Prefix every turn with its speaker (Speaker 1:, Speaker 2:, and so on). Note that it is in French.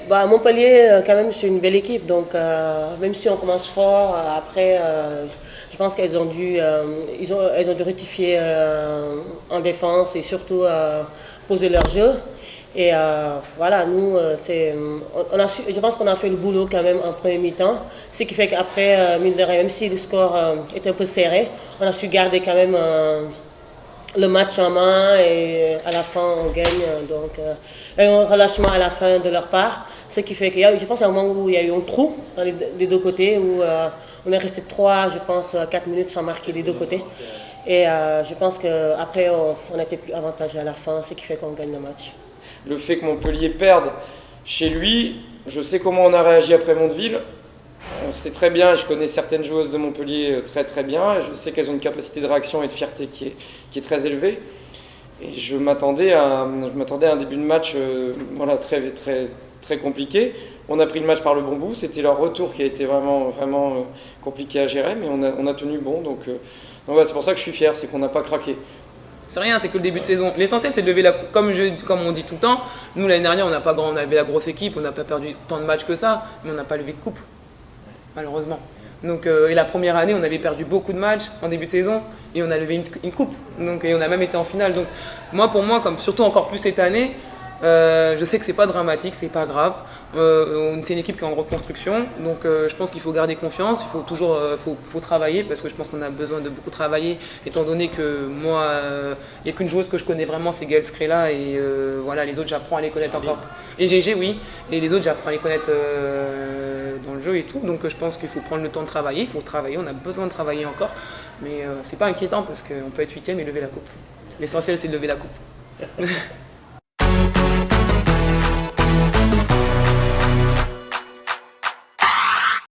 Speaker 1: Bah, Montpellier, quand même, c'est une belle équipe. Donc, même si on commence fort, après, je pense qu'elles ont elles ont dû rectifier en défense et surtout poser leur jeu. Et voilà, nous, je pense qu'on a fait le boulot quand même en premier mi-temps. Ce qui fait qu'après, mine de rien, même si le score est un peu serré, on a su garder quand même le match en main et à la fin on gagne. Donc un relâchement à la fin de leur part. Ce qui fait qu'il y a, je pense, à un moment où il y a eu un trou dans les deux côtés, où on est resté 3, je pense, 4 minutes sans marquer les deux côtés. Et je pense qu'après, on était plus avantagé à la fin, ce qui fait qu'on gagne le match.
Speaker 2: Le fait que Montpellier perde chez lui, je sais comment on a réagi après Mondeville. On sait très bien, je connais certaines joueuses de Montpellier très très bien, et je sais qu'elles ont une capacité de réaction et de fierté qui est très élevée. Et je m'attendais à un début de match voilà, très, très, très compliqué. On a pris le match par le bon bout, c'était leur retour qui a été vraiment, vraiment compliqué à gérer, mais on a tenu bon. Donc voilà, c'est pour ça que je suis fier, c'est qu'on n'a pas craqué.
Speaker 3: C'est rien, c'est que le début de saison. L'essentiel, c'est de lever la coupe. Comme on dit tout le temps, nous l'année dernière, on avait la grosse équipe, on n'a pas perdu tant de matchs que ça, mais on n'a pas levé de coupe, malheureusement. Donc, et la première année, on avait perdu beaucoup de matchs en début de saison et on a levé une coupe. Donc, et on a même été en finale. Donc, pour moi, comme surtout encore plus cette année, je sais que c'est pas dramatique, c'est pas grave. C'est une équipe qui est en reconstruction, donc je pense qu'il faut garder confiance, il faut toujours faut travailler, parce que je pense qu'on a besoin de beaucoup travailler, étant donné que moi, il n'y a qu'une joueuse que je connais vraiment, c'est Gaëlle Scrella, et voilà, les autres j'apprends à les connaître encore. Et GG, oui, et les autres j'apprends à les connaître dans le jeu et tout, donc je pense qu'il faut prendre le temps de travailler, il faut travailler, on a besoin de travailler encore, mais c'est pas inquiétant parce qu'on peut être 8e et lever la coupe. L'essentiel c'est de lever la coupe.